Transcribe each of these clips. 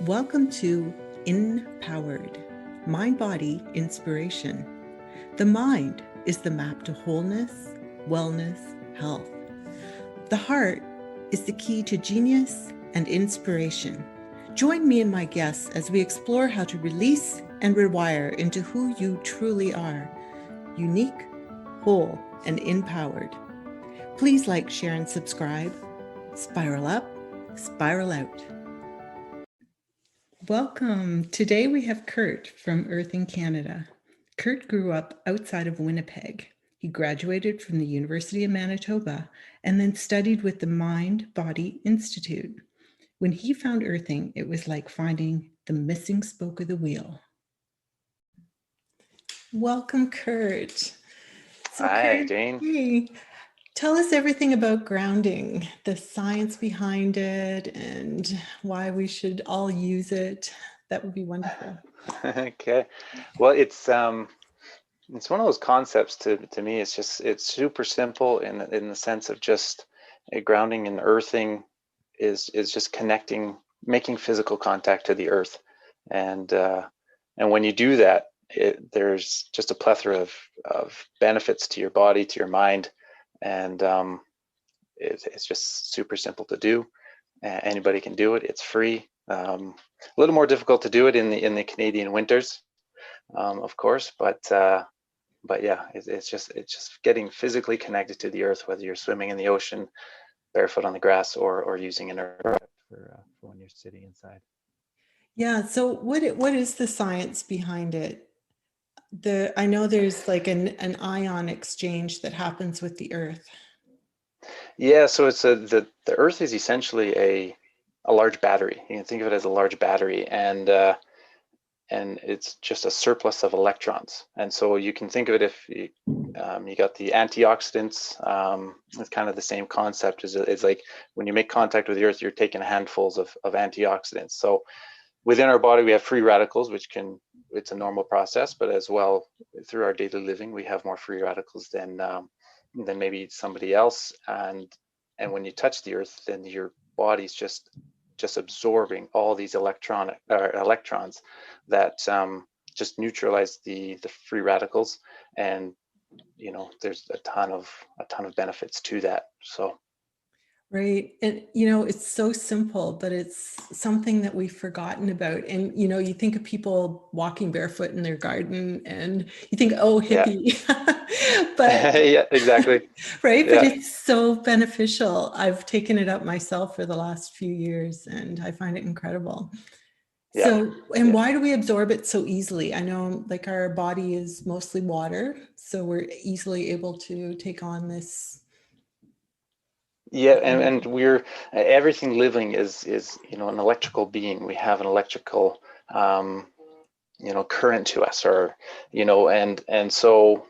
Welcome to INpowered, Mind-Body Inspiration. The mind is the map to wholeness, wellness, health. The heart is the key to genius and inspiration. Join me and my guests as we explore how to release and rewire into who you truly are, unique, whole, and empowered. Please like, share, and subscribe. Spiral up, spiral out. Welcome. Today we have Kurt from Earth in Canada. Kurt grew up outside of Winnipeg. He graduated from the University of Manitoba and then studied with the Mind-Body Institute. When he found earthing, it was like finding the missing spoke of the wheel. Welcome, Kurt. So, Hi, Kurt, Jane. hey, tell us everything about grounding, the science behind it, and why we should all use it. That would be wonderful. Okay. Well, it's one of those concepts to me. It's super simple in the sense of just grounding and earthing is just connecting, making physical contact to the earth, and when you do that, there's just a plethora of benefits to your body, to your mind, and it's just super simple to do. Anybody can do it. It's free. A little more difficult to do it in the Canadian winters, of course, but yeah, it's just getting physically connected to the earth, whether you're swimming in the ocean, barefoot on the grass, or using an earth for when you're sitting inside. Yeah. So what is the science behind it? I know there's like an ion exchange that happens with the earth. Yeah. So it's the earth is essentially a large battery. You can think of it as a large battery, and it's just a surplus of electrons. And so you can think of it, if you got the antioxidants, it's kind of the same concept. It's like when you make contact with the earth, you're taking handfuls of antioxidants. So within our body, we have free radicals, it's a normal process, but as well, through our daily living, we have more free radicals than maybe somebody else. And when you touch the earth, then your body's just absorbing all these electrons that just neutralize the free radicals, and there's a ton of benefits to that. So Right. And, it's so simple, but it's something that we've forgotten about. And, you think of people walking barefoot in their garden and you think, oh, hippie. Yeah. But yeah, exactly. right. Yeah. But it's so beneficial. I've taken it up myself for the last few years and I find it incredible. Yeah. So, and why do we absorb it so easily? I know like our body is mostly water, so we're easily able to take on this. Yeah, and we're everything living is an electrical being. We have an electrical current to us, or and so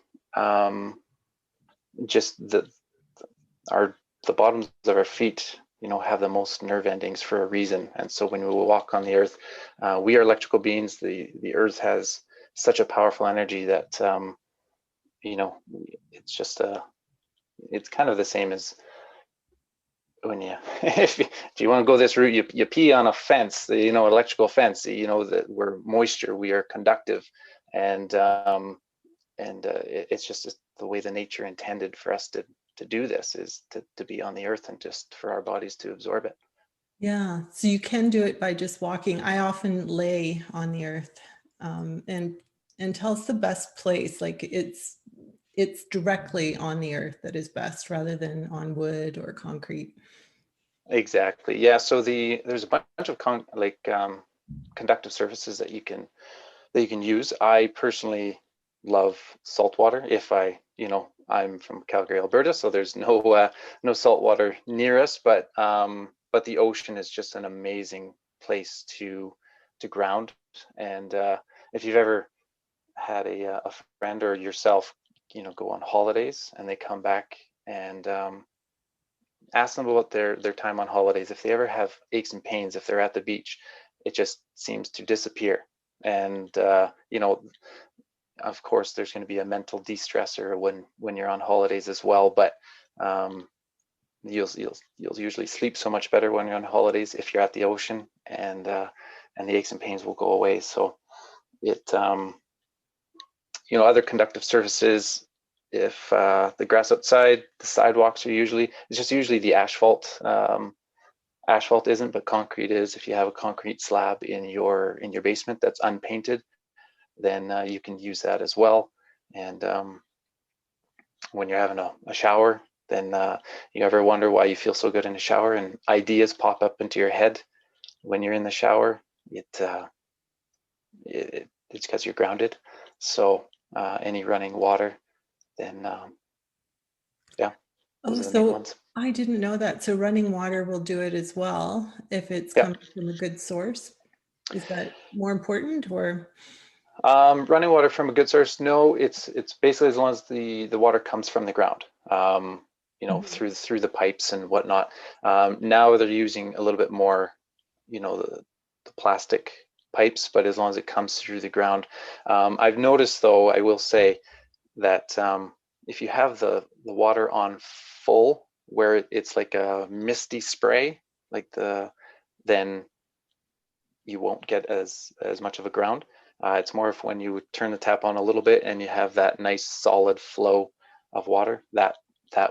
just the bottoms of our feet have the most nerve endings for a reason. And so when we walk on the earth, we are electrical beings. The earth has such a powerful energy that it's just it's kind of the same as when if you want to go this route, you pee on a fence, electrical fence, that we're moisture, we are conductive, and it's just the way the nature intended for us to do this, is to be on the earth and just for our bodies to absorb it. Yeah, so you can do it by just walking. I often lay on the earth, and tell us the best place. Like it's directly on the earth that is best, rather than on wood or concrete. Exactly. Yeah. So there's a bunch of conductive surfaces that you can use. I personally love salt water. If I'm from Calgary, Alberta, so there's no salt water near us, but the ocean is just an amazing place to ground. And if you've ever had a friend or yourself, go on holidays and they come back, and ask them about their time on holidays. If they ever have aches and pains, if they're at the beach, it just seems to disappear. And of course, there's going to be a mental de-stressor when you're on holidays as well. But You'll usually sleep so much better when you're on holidays if you're at the ocean, and the aches and pains will go away. So it other conductive surfaces, if the grass outside, the sidewalks are usually, it's just usually the asphalt. Asphalt isn't, but concrete is. If you have a concrete slab in your basement that's unpainted, then you can use that as well. And when you're having a shower, then you ever wonder why you feel so good in a shower and ideas pop up into your head when you're in the shower? It's because you're grounded. So any running water, then yeah, those are the main ones. I didn't know that. So running water will do it as well if it's Yeah. coming from a good source. Is that more important, or? Running water from a good source? No, it's basically as long as the water comes from the ground. Through the pipes and whatnot. Now they're using a little bit more, the plastic pipes, but as long as it comes through the ground. I've noticed, though, I will say that if you have the water on full, where it's like a misty spray, then you won't get as much of a ground. It's more of when you turn the tap on a little bit and you have that nice solid flow of water, that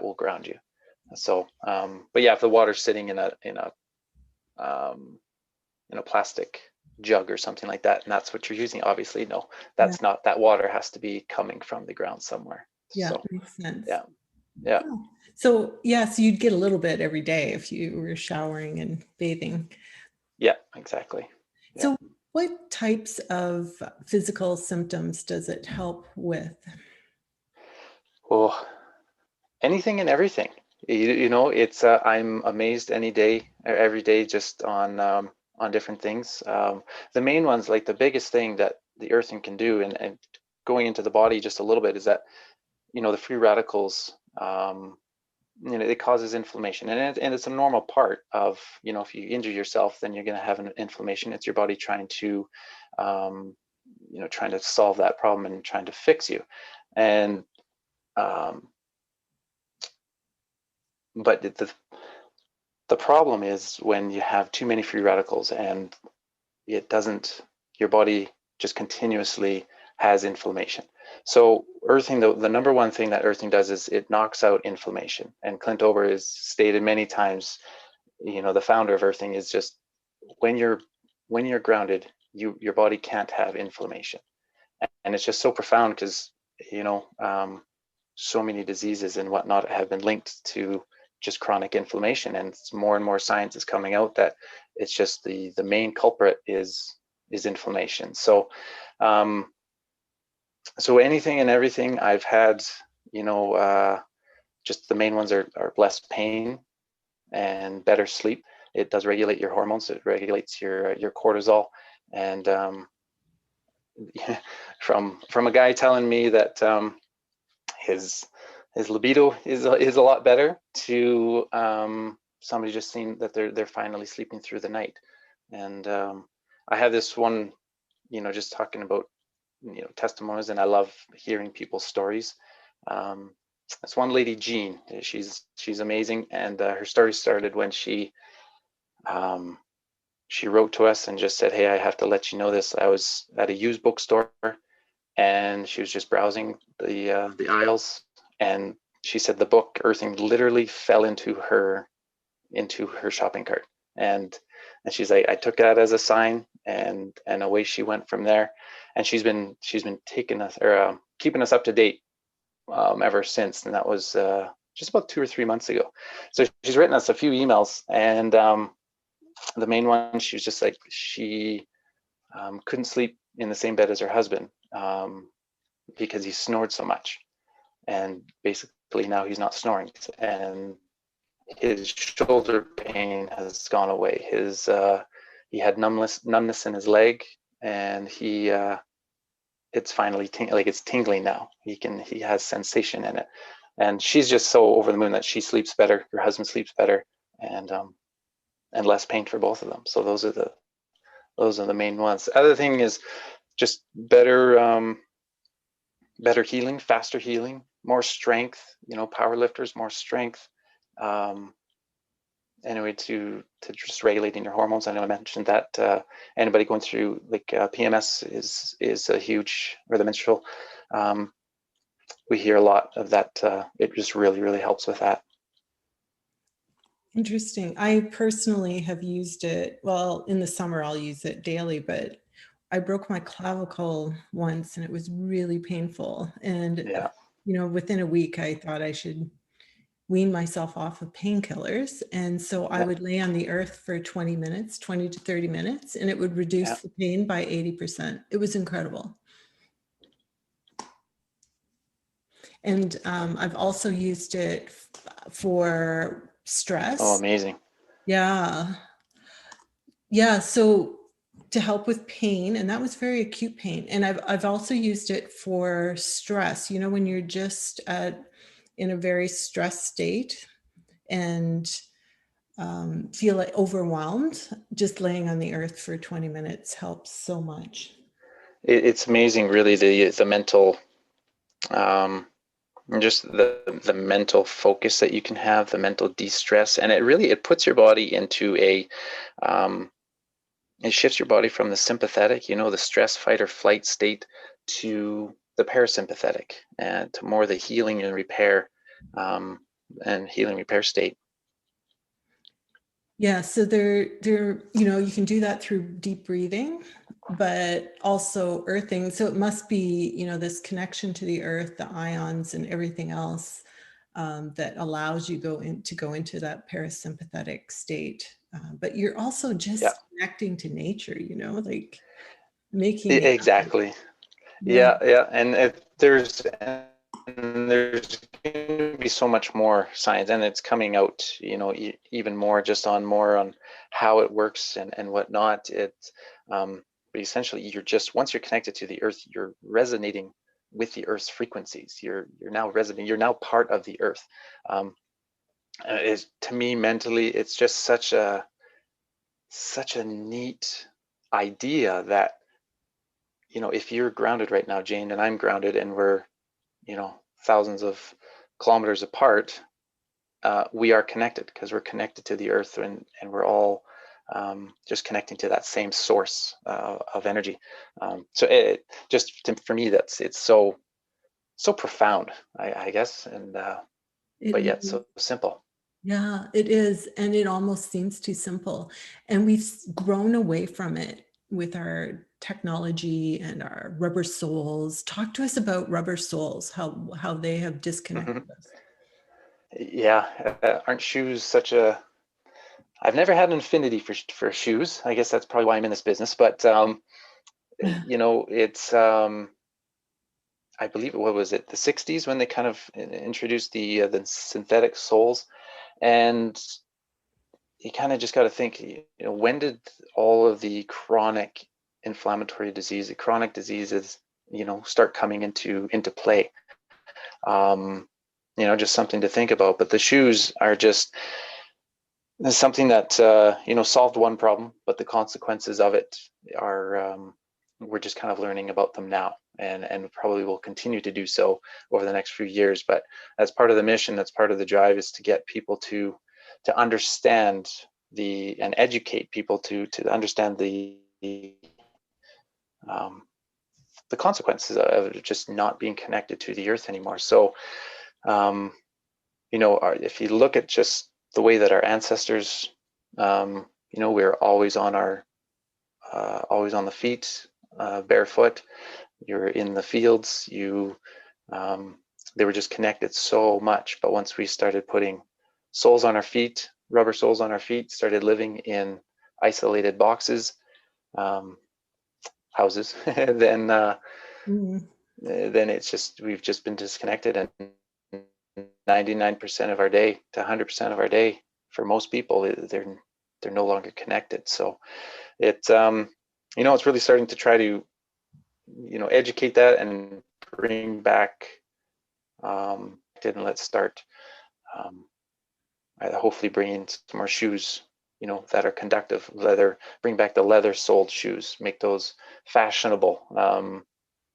will ground you. So, but yeah, if the water's sitting in a plastic jug or something like that, and that's what you're using, obviously, no, that's not. That water has to be coming from the ground somewhere. Yeah, so, makes sense. Yeah. Oh. So you'd get a little bit every day if you were showering and bathing. Yeah, exactly. Yeah. So what types of physical symptoms does it help with? Well, anything and everything. It's I'm amazed every day, just on different things. The main ones, like the biggest thing that the earthing can do, and going into the body just a little bit, is that the free radicals, it causes inflammation, and it's a normal part of, if you injure yourself, then you're going to have an inflammation. It's your body trying to solve that problem and trying to fix you. And but the problem is when you have too many free radicals, and your body just continuously has inflammation. So earthing, the number one thing that earthing does is it knocks out inflammation. And Clint Ober has stated many times, the founder of earthing, is just when you're grounded, your body can't have inflammation. And it's just so profound because so many diseases and whatnot have been linked to just chronic inflammation, and more and more science is coming out that it's just the main culprit is inflammation. So so anything and everything I've had, just the main ones are less pain and better sleep. It does regulate your hormones. It regulates your cortisol. And from a guy telling me that his libido is a lot better, to somebody just seeing that they're finally sleeping through the night. And I have this one, just talking about testimonies, and I love hearing people's stories. This one lady, Jayne, she's amazing, and her story started when she wrote to us and just said, "Hey, I have to let you know this. I was at a used bookstore, and she was just browsing the aisles, and she said the book Earthing literally fell into her shopping cart, and she's like, I took that as a sign, and away she went from there. And she's been taking us, or keeping us up to date ever since, and that was just about 2 or 3 months ago. So she's written us a few emails, and the main one, she was just like, she couldn't sleep in the same bed as her husband because he snored so much, and basically now he's not snoring, and his shoulder pain has gone away. He had numbness in his leg, and it's finally it's tingling now. He has sensation in it, and she's just so over the moon that she sleeps better, her husband sleeps better, and less pain for both of them. So those are the main ones. Other thing is just better healing, faster healing, more strength. Power lifters, more strength. anyway, to just regulating your hormones. I know I mentioned that anybody going through like PMS is a huge, or the menstrual, we hear a lot of that. It just really helps with that. Interesting. I personally have used it, well, in the summer I'll use it daily, but I broke my clavicle once and it was really painful. And, Yeah. within a week I thought I should wean myself off of painkillers. And so I would lay on the earth for 20 minutes, 20 to 30 minutes, and it would reduce the pain by 80%. It was incredible. And I've also used it for stress. Oh, amazing. Yeah. Yeah. So to help with pain, and that was very acute pain. And I've also used it for stress, when you're just in a very stressed state and feel like overwhelmed, just laying on the earth for 20 minutes helps so much. It's amazing, really, the mental, just the mental focus that you can have, the mental de-stress, and it puts your body into it shifts your body from the sympathetic, the stress, fight, or flight state, to the parasympathetic, and to more the healing and repair, state. Yeah, so you can do that through deep breathing, but also earthing. So it must be, this connection to the earth, the ions and everything else that allows you to go into that parasympathetic state. But you're also just connecting to nature, like making it Exactly. Yeah. And there's going to be so much more science, and it's coming out, even more on how it works and whatnot. But essentially, once you're connected to the earth, you're resonating with the earth's frequencies. You're now resonating. You're now part of the earth. To me, mentally, it's just such a neat idea that, if you're grounded right now, Jayne, and I'm grounded, and we're, thousands of kilometers apart, we are connected because we're connected to the earth, and we're all just connecting to that same source of energy. So for me, it's so profound, I guess, and but yet so simple. Yeah, it is. And it almost seems too simple. And we've grown away from it with our technology and our rubber soles. Talk to us about rubber soles, how they have disconnected us. Yeah, aren't shoes such a... I've never had an affinity for shoes. I guess that's probably why I'm in this business. But it's I believe, what was it, the 60s, when they kind of introduced the synthetic soles, and you kind of just got to think, when did all of the chronic inflammatory disease, chronic diseases, start coming into play? Just something to think about. But the shoes are just something that solved one problem, but the consequences of it are, we're just kind of learning about them now, and probably will continue to do so over the next few years. But that's part of the mission, that's part of the drive, is to get people to understand and educate people to understand the consequences of just not being connected to the earth anymore. So if you look at just the way that our ancestors, we're always on the feet, barefoot. You're in the fields. They were just connected so much. But once we started putting soles on our feet, rubber soles on our feet, started living in isolated boxes, houses, then we've just been disconnected, and 99% of our day to 100% of our day, for most people, they're no longer connected. So it's it's really starting to try to educate that and bring back, and let's start hopefully bringing some more shoes that are conductive leather, bring back the leather soled shoes, make those fashionable,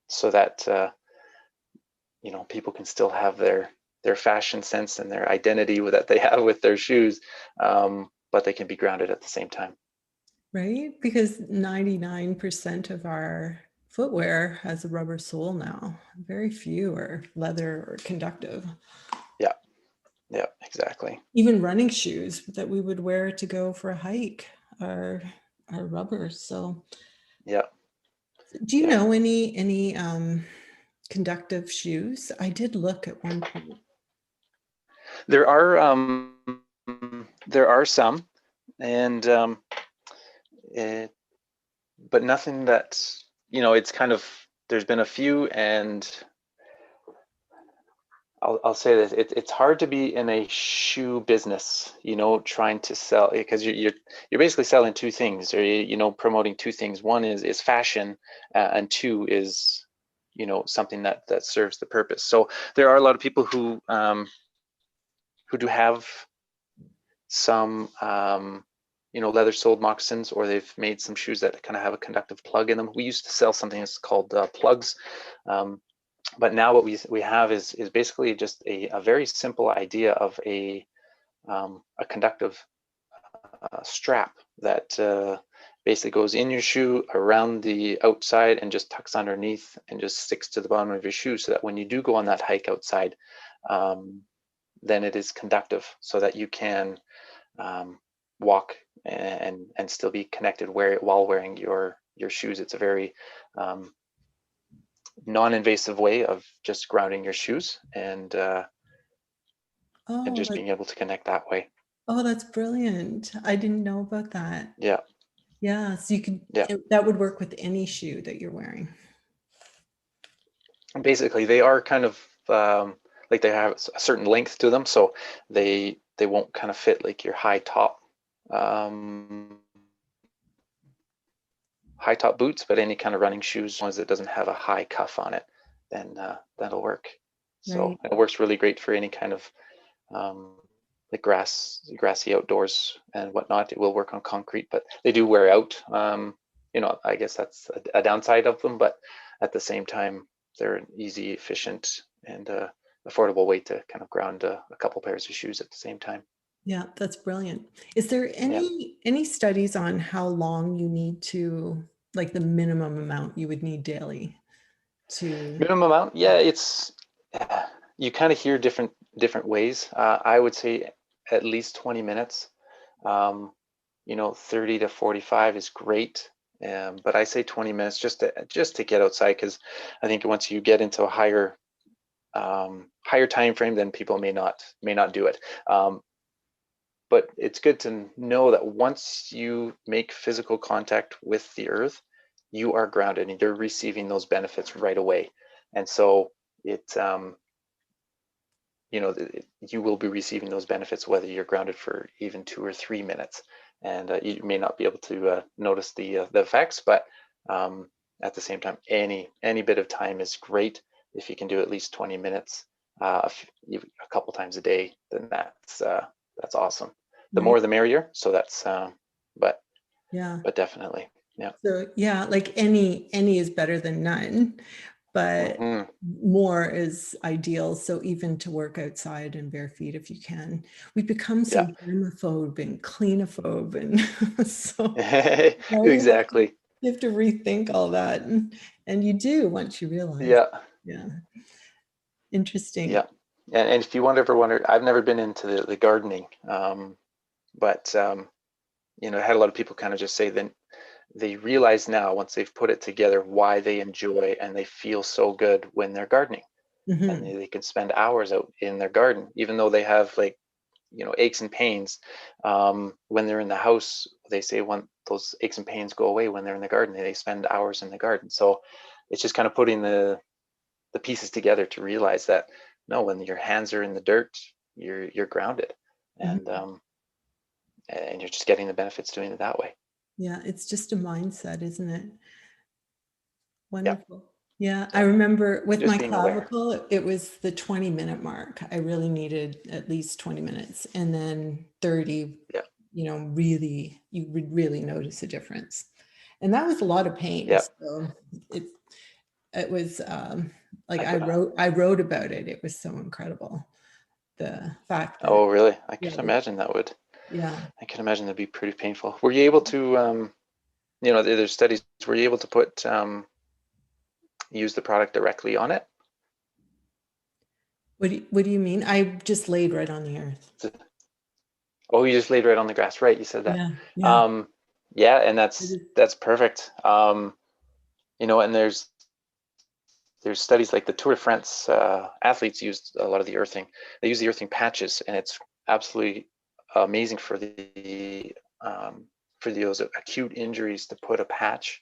so that people can still have their fashion sense and their identity that they have with their shoes, but they can be grounded at the same time. Right? Because 99% of our footwear has a rubber sole now. Very few are leather or conductive. Yeah, yeah, exactly. Even running shoes that we would wear to go for a hike are rubber. So Yeah, do you yeah. know any conductive shoes? I did look at one point. There are some, and but nothing that's, it's kind of, there's been a few, and I'll say this: it's hard to be in a shoe business, trying to sell, because you're basically selling two things, or promoting two things. One is fashion, and two is something that serves the purpose. So there are a lot of people who do have some leather soled moccasins, or they've made some shoes that kind of have a conductive plug in them. We used to sell something that's called plugs. But now what we have is basically just a very simple idea of a conductive strap that basically goes in your shoe around the outside and just tucks underneath and just sticks to the bottom of your shoe, so that when you do go on that hike outside, then it is conductive, so that you can walk and still be connected while wearing your shoes. It's a very non-invasive way of just grounding your shoes, and Oh, just being able to connect that way. that's brilliant. I didn't know about that. Yeah, Yeah, so you could, yeah. that would work with any shoe that you're wearing. Basically, they are kind of like they have a certain length to them, so they won't kind of fit like your high top boots, but any kind of running shoes, as long as it doesn't have a high cuff on it, then that'll work. So Right. it works really great for any kind of like grassy outdoors and whatnot. It will work on concrete, but they do wear out. I guess that's a downside of them, but at the same time, they're an easy, efficient, and affordable way to kind of ground a couple pairs of shoes at the same time. Yeah, that's brilliant. Is there Yeah. any studies on how long you need to, like the minimum amount you would need daily to? Minimum amount? Yeah, it's you kind of hear different ways. I would say at least 20 minutes. 30 to 45 is great. But I say 20 minutes just to get outside, because I think once you get into a higher time frame, then people may not do it. But it's good to know that once you make physical contact with the earth, you are grounded and you're receiving those benefits right away. And so you will be receiving those benefits whether you're grounded for even 2 or 3 minutes. And you may not be able to notice the effects, but at the same time, any bit of time is great. If you can do at least 20 minutes a couple times a day, then that's awesome. The Right. more the merrier. So that's but Yeah. definitely, yeah. So yeah, like any is better than none, but Mhm. more is ideal. So even to work outside and bare feet if you can. We've become so Yeah. germaphobe and cleanophobe, and so Exactly. you have to rethink all that, and you do once you realize. Yeah. Yeah. Interesting. Yeah. And if you ever wonder, I've never been into the gardening, but I had a lot of people kind of just say then they realize now, once they've put it together, why they enjoy and they feel so good when they're gardening. And Mhm. they can spend hours out in their garden, even though they have like aches and pains. When they're in the house, they say when those aches and pains go away when they're in the garden, they spend hours in the garden. So it's just kind of putting the pieces together to realize that no, when your hands are in the dirt, you're grounded, and Mhm. and you're just getting the benefits doing it that way. Yeah, it's just a mindset, isn't it? Yeah, Wonderful. Yeah, I yeah. remember with Just my being aware. clavicle, it was the 20-minute mark. I really needed at least 20 minutes, and then 30, Yeah, really, you would really notice a difference. And that was a lot of pain. yeah. So it it was like I I could. wrote about it. It was so incredible. The fact that Oh, really? I could yeah, imagine that would. Yeah. I can imagine that'd be pretty painful. Were you able to, you know, there's studies, were you able to put, use the product directly on it? What do you mean? I just laid right on the earth. Oh, you just laid right on the grass, right? You said that. Yeah. Yeah. Yeah, and that's perfect. You know, and there's studies like the Tour de France athletes used a lot of the earthing. They use the earthing patches, and it's absolutely amazing for those acute injuries to put a patch.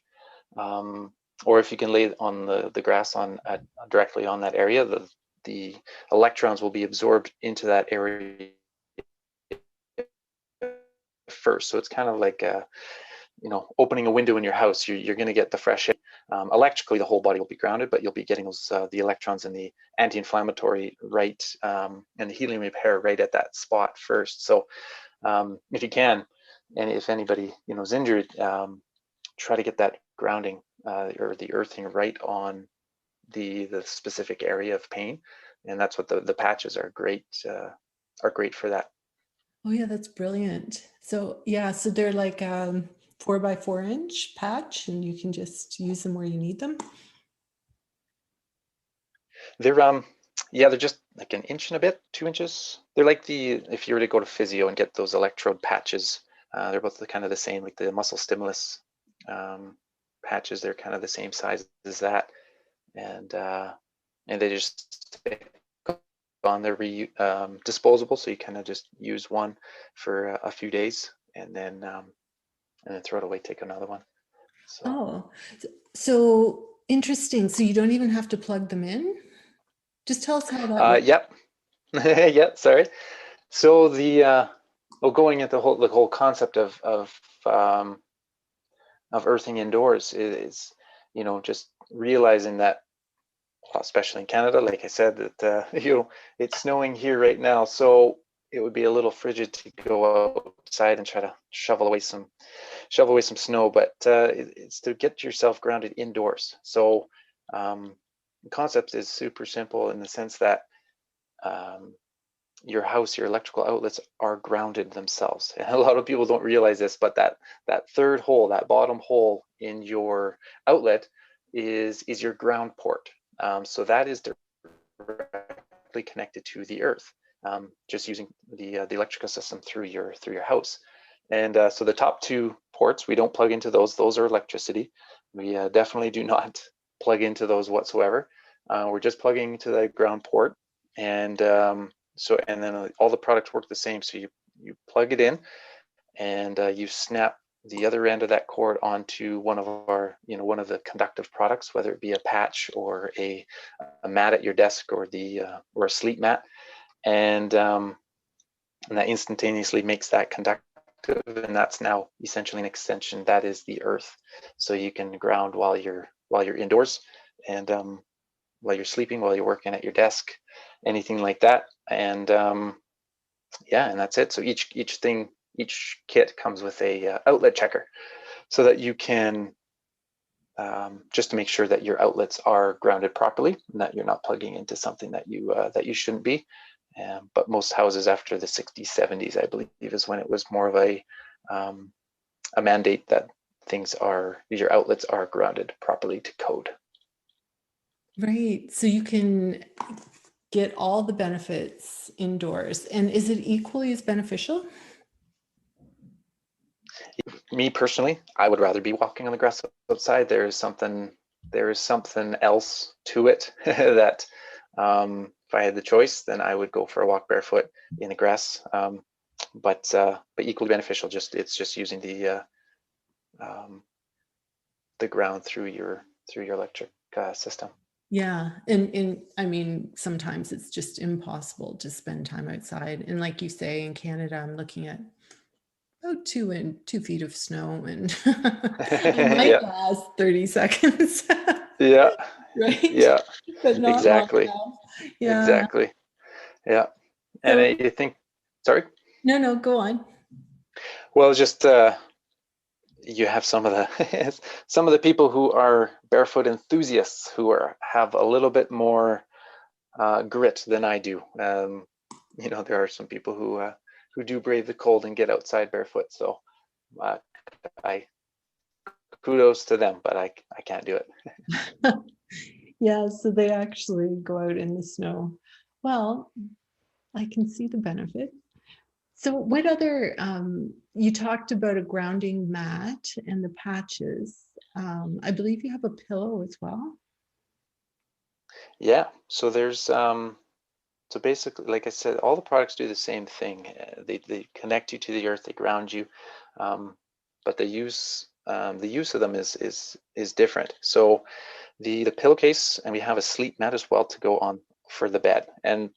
Or if you can lay on the grass on directly on that area, the electrons will be absorbed into that area first. So it's kind of like you know, opening a window in your house. You're going to get the fresh air. Electrically, the whole body will be grounded, but you'll be getting those the electrons and the anti-inflammatory right and the healing repair right at that spot first. So if you can, and if anybody you know is injured, try to get that grounding or the earthing right on the specific area of pain, and that's what the patches are great for that. Oh yeah, that's brilliant. So yeah, so they're like 4x4 inch patch, and you can just use them where you need them. They're yeah, they're just like an inch and a bit, 2 inches. They're like if you were to go to physio and get those electrode patches, they're both kind of the same, like the muscle stimulus patches. They're kind of the same size as that, and they just stick on. They're disposable, so you kind of just use one for a few days, and then throw it away, take another one. So. Oh, so interesting. So you don't even have to plug them in? Just tell us how that works. Yep. Yeah, sorry. So going at the whole concept of earthing indoors is, you know, just realizing that, well, especially in Canada, like I said, that you know, it's snowing here right now, so it would be a little frigid to go outside and try to shovel away some snow, but it's to get yourself grounded indoors. So the concept is super simple in the sense that your house, your electrical outlets are grounded themselves. And a lot of people don't realize this, but that third hole, that bottom hole in your outlet is your ground port. So that is directly connected to the earth, just using the electrical system through your house. And so the top two ports, we don't plug into those. Those are electricity. We definitely do not plug into those whatsoever. We're just plugging to the ground port, and and then all the products work the same. So you plug it in, and you snap the other end of that cord onto one of the conductive products, whether it be a patch or a mat at your desk, or or a sleep mat, and that instantaneously makes that conductive, and that's now essentially an extension. That is the earth. So you can ground while you're indoors, and while you're sleeping, while you're working at your desk, anything like that. And yeah, and that's it. So each kit comes with a outlet checker, so that you can just to make sure that your outlets are grounded properly, and that you're not plugging into something that you shouldn't be. But most houses after the 60s, 70s, I believe, is when it was more of a mandate that your outlets are grounded properly to code. Right. So you can get all the benefits indoors. And is it equally as beneficial? Me personally, I would rather be walking on the grass outside. There is something else to it that if I had the choice, then I would go for a walk barefoot in the grass. But equally beneficial. It's just using the ground through your electric system. Yeah. And I mean, sometimes it's just impossible to spend time outside. And like you say, in Canada, I'm looking at about 2 feet of snow, and it might last 30 seconds. Yeah. Right? Yeah. But not Exactly. long enough. Yeah. Exactly. Yeah. So, And you think, sorry? No, go on. Well, just you have some of the people who are barefoot enthusiasts who have a little bit more grit than I do. You know, there are some people who who do brave the cold and get outside barefoot. So I kudos to them, but I can't do it. Yeah, so they actually go out in the snow. Well, I can see the benefit. So what other, you talked about a grounding mat and the patches. I believe you have a pillow as well. Yeah, so there's so basically, like I said, all the products do the same thing. They connect you to the earth, they ground you, but the use of them is different. So the pillowcase, and we have a sleep mat as well to go on for the bed. And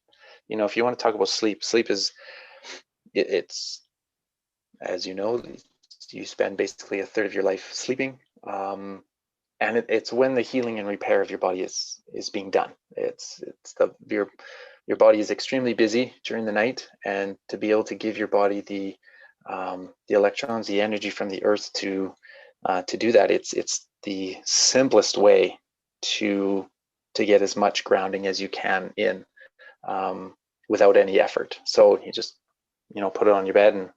you know, if you want to talk about sleep is it's, as you know, you spend basically a third of your life sleeping, and it's when the healing and repair of your body is being done. It's your body is extremely busy during the night, and to be able to give your body the electrons, the energy from the earth to do that, it's the simplest way to get as much grounding as you can in, without any effort. So you just, you know, put it on your bed and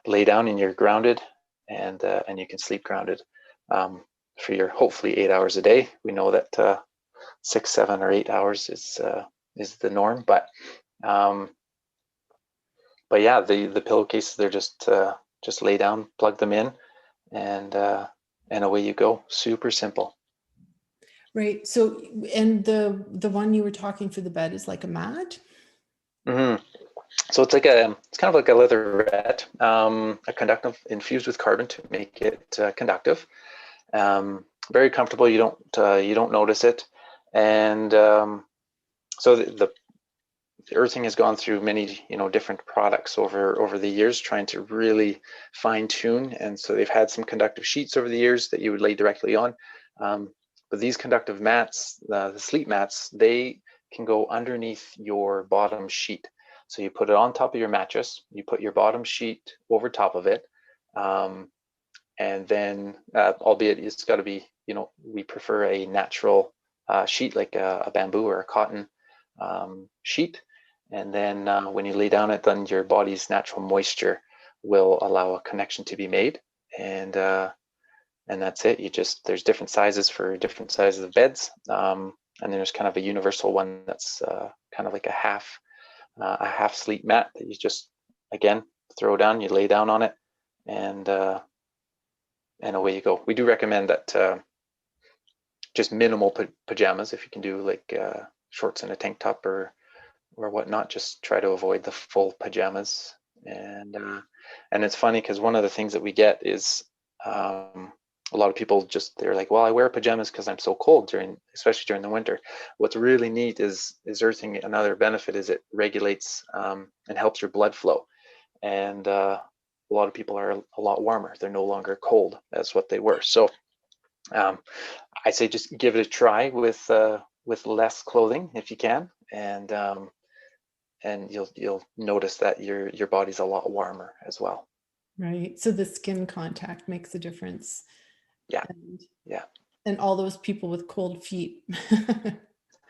lay down, and you're grounded, and you can sleep grounded for your hopefully 8 hours a day. We know that 6, 7, or 8 hours is the norm, but yeah, the pillowcases, they're just lay down, plug them in, and away you go. Super simple. Right. So, and the one you were talking for the bed is like a mat? Mm-hmm. So it's kind of like a leatherette, a conductive infused with carbon to make it conductive. Very comfortable. You don't notice it, and so the earthing has gone through many, you know, different products over the years, trying to really fine tune. And so they've had some conductive sheets over the years that you would lay directly on, but these conductive mats, the sleep mats, they can go underneath your bottom sheet. So you put it on top of your mattress, you put your bottom sheet over top of it, and then, albeit it's got to be, you know, we prefer a natural sheet, like a bamboo or a cotton sheet. And then when you lay down it, then your body's natural moisture will allow a connection to be made, and that's it. There's different sizes for different sizes of beds, and then there's kind of a universal one that's kind of like a half sleep mat that you just, again, throw down, you lay down on it, and away you go. We do recommend that just minimal pajamas, if you can do like shorts and a tank top or whatnot. Just try to avoid the full pajamas. And it's funny because one of the things that we get is a lot of people they're like, well, I wear pajamas because I'm so cold especially during the winter. What's really neat is earthing. Another benefit is it regulates and helps your blood flow. And a lot of people are a lot warmer. They're no longer cold as what they were. So I say just give it a try with less clothing if you can, and you'll notice that your body's a lot warmer as well. Right. So the skin contact makes a difference. Yeah. And, yeah. And all those people with cold feet.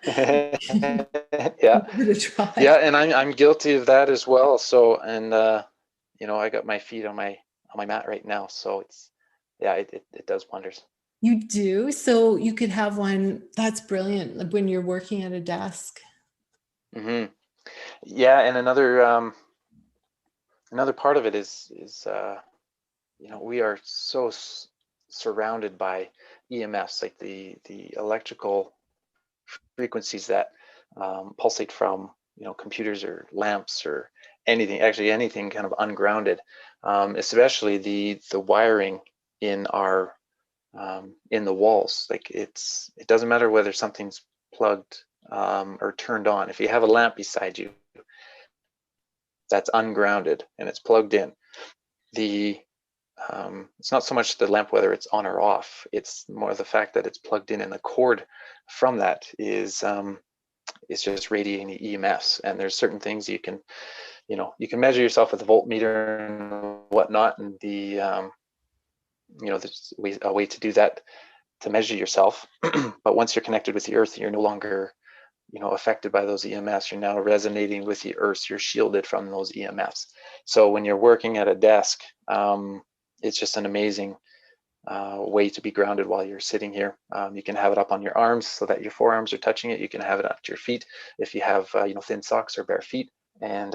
Yeah. Give it a try. Yeah, and I'm guilty of that as well. So, and you know, I got my feet on my mat right now. So it does wonders. You do? So you could have one. That's brilliant. Like when you're working at a desk. Mm-hmm. Yeah, and another part of it is you know, we are so surrounded by EMFs, like the electrical frequencies that pulsate from, you know, computers or lamps or anything, actually anything kind of ungrounded, especially the wiring in our in the walls. Like it doesn't matter whether something's plugged or turned on. If you have a lamp beside you that's ungrounded and it's plugged in, it's not so much the lamp whether it's on or off, it's more the fact that it's plugged in, and the cord from that is just radiating the EMFs. And there's certain things you can measure yourself with a voltmeter and whatnot, and you know, there's a way to do that, to measure yourself. But once you're connected with the earth, you're no longer affected by those EMFs. You're now resonating with the earth. You're shielded from those EMFs. So when you're working at a desk, it's just an amazing way to be grounded while you're sitting here. You can have it up on your arms so that your forearms are touching it. You can have it up to your feet if you have thin socks or bare feet, and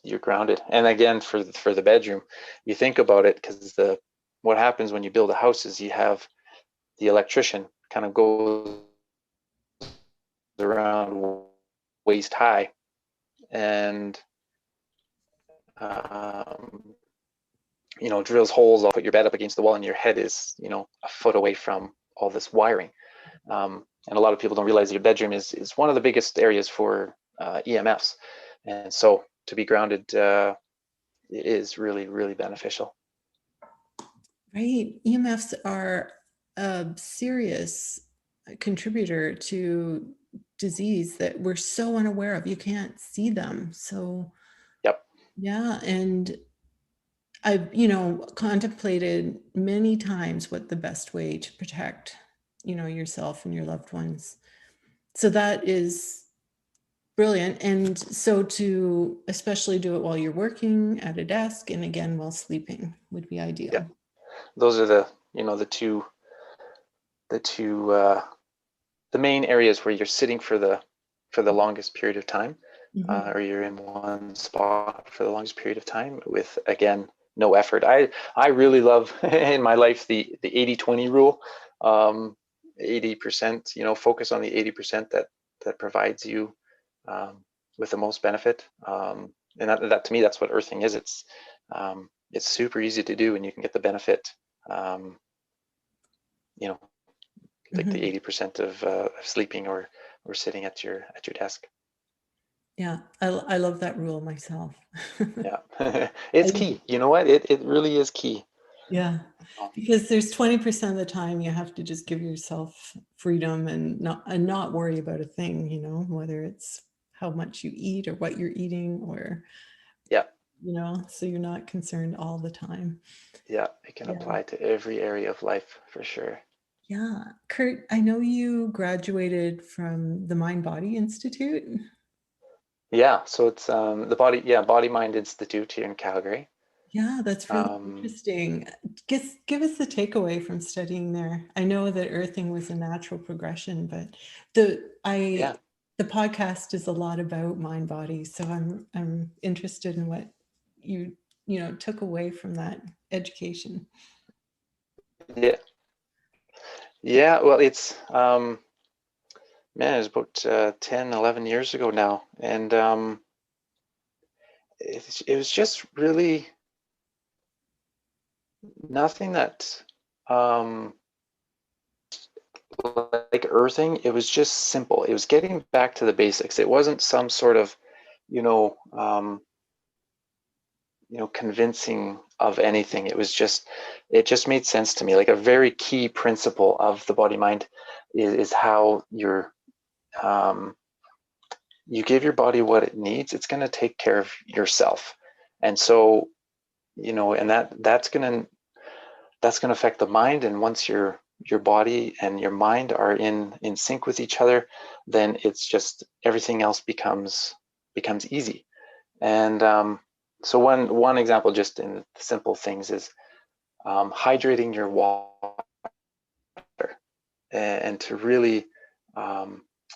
you're grounded. And again, for the bedroom, you think about it, because what happens when you build a house is you have the electrician kind of goes around waist high, and drills holes. I'll put your bed up against the wall, and your head is a foot away from all this wiring. And a lot of people don't realize your bedroom is one of the biggest areas for EMFs, and so to be grounded is really, really beneficial. Right. EMFs are a serious contributor to disease that we're so unaware of. You can't see them. So, yep. Yeah. And I've, contemplated many times what the best way to protect, yourself and your loved ones. So that is brilliant. And so to especially do it while you're working at a desk, and again, while sleeping, would be ideal. Yeah. Those are the main areas where you're sitting for the longest period of time, or you're in one spot for the longest period of time with, again, no effort. I really love in my life the 80-20 rule. 80%, focus on the 80% that provides you with the most benefit. And that to me, that's what earthing is. It's super easy to do, and you can get the benefit. Like the 80% of sleeping or sitting at your desk. Yeah, I love that rule myself. Yeah, it's key. You know what? It really is key. Yeah, because there's 20% of the time you have to just give yourself freedom and not worry about a thing, whether it's how much you eat or what you're eating, or so you're not concerned all the time. Yeah, it can apply to every area of life for sure. Yeah. Kurt, I know you graduated from the Mind Body Institute. Yeah, so it's the Body Mind Institute here in Calgary. Yeah, that's really interesting. Give us the takeaway from studying there. I know that earthing was a natural progression, but the podcast is a lot about mind body, so I'm interested in what you took away from that education. Yeah, well, it's man, it was about 10, 11 years ago now, and it was just really nothing that like earthing. It was just simple. It was getting back to the basics. It wasn't some sort of convincing of anything. It just made sense to me. Like a very key principle of the body mind is how you give your body what it needs. It's going to take care of yourself, and so and that's going to affect the mind. And once your body and your mind are in sync with each other, then it's just everything else becomes easy. And so one example, just in simple things, is hydrating your water, and to really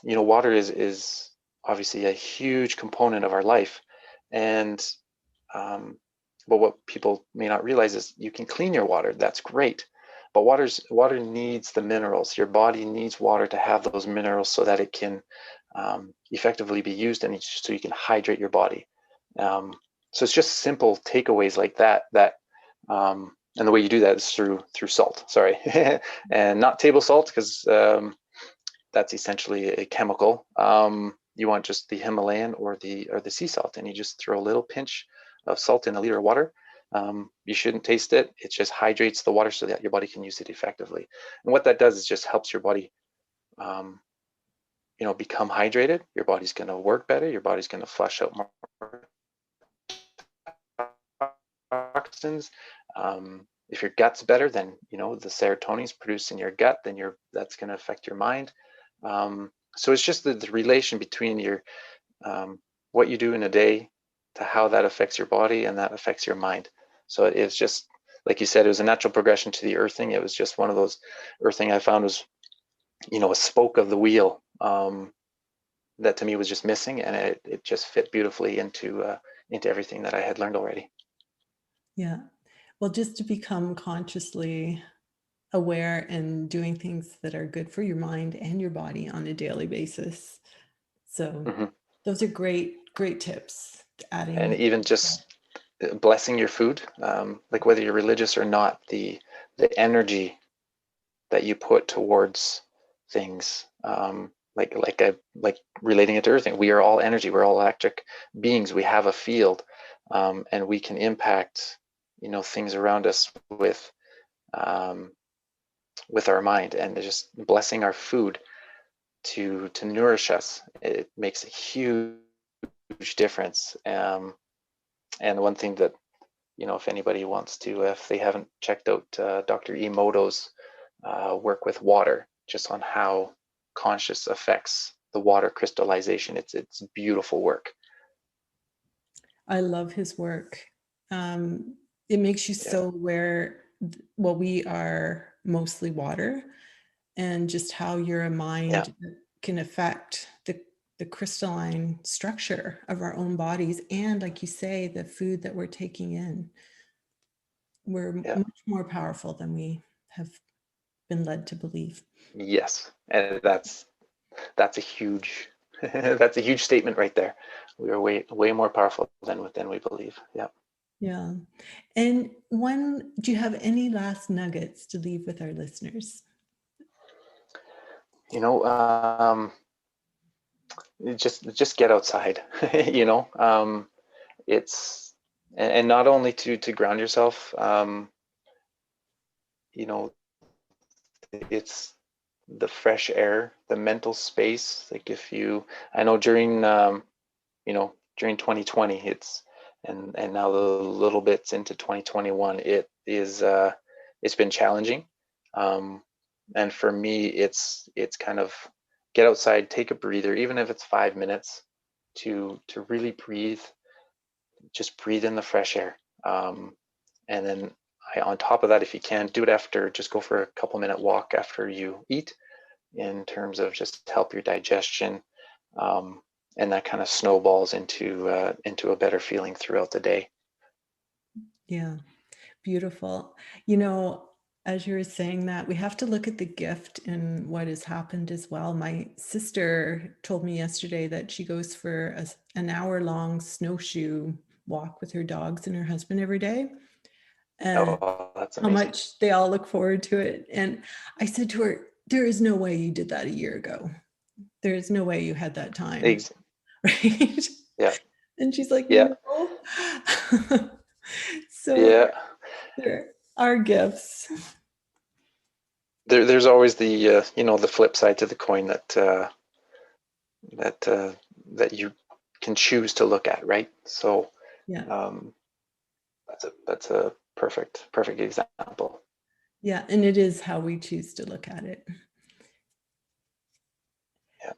water is obviously a huge component of our life. And but what people may not realize is you can clean your water. That's great, but water needs the minerals. Your body needs water to have those minerals so that it can effectively be used, and so you can hydrate your body. So it's just simple takeaways like that. And the way you do that is through salt. Sorry, and not table salt, because that's essentially a chemical. You want just the Himalayan or the sea salt, and you just throw a little pinch of salt in a liter of water. You shouldn't taste it. It just hydrates the water so that your body can use it effectively. And what that does is just helps your body become hydrated. Your body's going to work better. Your body's going to flush out more toxins. If your gut's better, then the serotonin is produced in your gut, then that's going to affect your mind. So it's just the relation between your what you do in a day to how that affects your body and that affects your mind. So it's just, like you said, it was a natural progression to the earthing. It was just one of those earthing I found was, a spoke of the wheel that to me was just missing, and it just fit beautifully into everything that I had learned already. Yeah. Well, just to become consciously aware and doing things that are good for your mind and your body on a daily basis. So Mm-hmm. those are great tips. And Adding. even just blessing your food, like whether you're religious or not, the energy that you put towards things, like relating it to earthing. We are all energy. We're all electric beings. We have a field, and we can impact, things around us with our mind, and just blessing our food to nourish us. It makes a huge difference. And one thing that, if anybody wants to, if they haven't checked out Dr. Emoto's work with water, just on how conscious affects the water crystallization, it's beautiful work. I love his work. It makes you so aware. Well, we are mostly water, and just how your mind can affect the crystalline structure of our own bodies, and like you say, the food that we're taking in. We're much more powerful than we have been led to believe. Yes, and that's a huge that's a huge statement right there. We are way more powerful than we believe. Yeah. Yeah. And do you have any last nuggets to leave with our listeners? Just get outside. It's, and not only to ground yourself, it's the fresh air, the mental space. Like I know during 2020, and now the little bits into 2021, it's been challenging. And for me, it's kind of get outside, take a breather, even if it's 5 minutes, to really breathe, just breathe in the fresh air. And then on top of that, if you can, do it after, just go for a couple-minute walk after you eat, in terms of just help your digestion. And that kind of snowballs into a better feeling throughout the day. Yeah, beautiful. As you were saying that, we have to look at the gift in what has happened as well. My sister told me yesterday that she goes for an hour-long snowshoe walk with her dogs and her husband every day. And that's how amazing. much they all look forward to it. And I said to her, there is no way you did that a year ago. There is no way you had that time. Right? Yeah. And she's like, Yeah. no. So Yeah. there are gifts. There's always the the flip side to the coin that you can choose to look at, right? So that's a perfect example. Yeah, and it is how we choose to look at it. Yeah.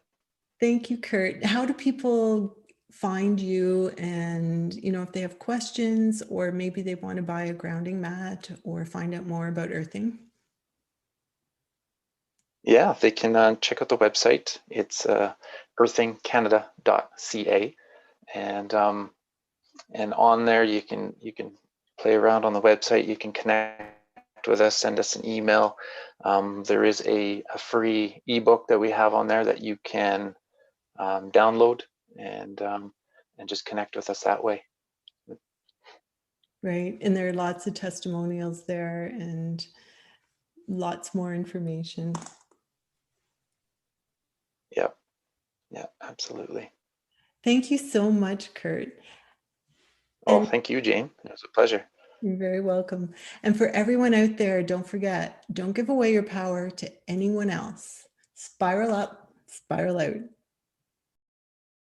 Thank you, Kurt. How do people find you? And if they have questions, or maybe they want to buy a grounding mat or find out more about earthing? Yeah, they can check out the website. It's earthingcanada.ca, and on there you can play around on the website. You can connect with us, send us an email. There is a free ebook that we have on there that you can download and just connect with us that way. Right, and there are lots of testimonials there and lots more information. Yep. Yeah, absolutely. Thank you so much, Kurt. Thank you, Jayne. It was a pleasure. You're very welcome. And for everyone out there, don't forget, don't give away your power to anyone else. Spiral up, spiral out.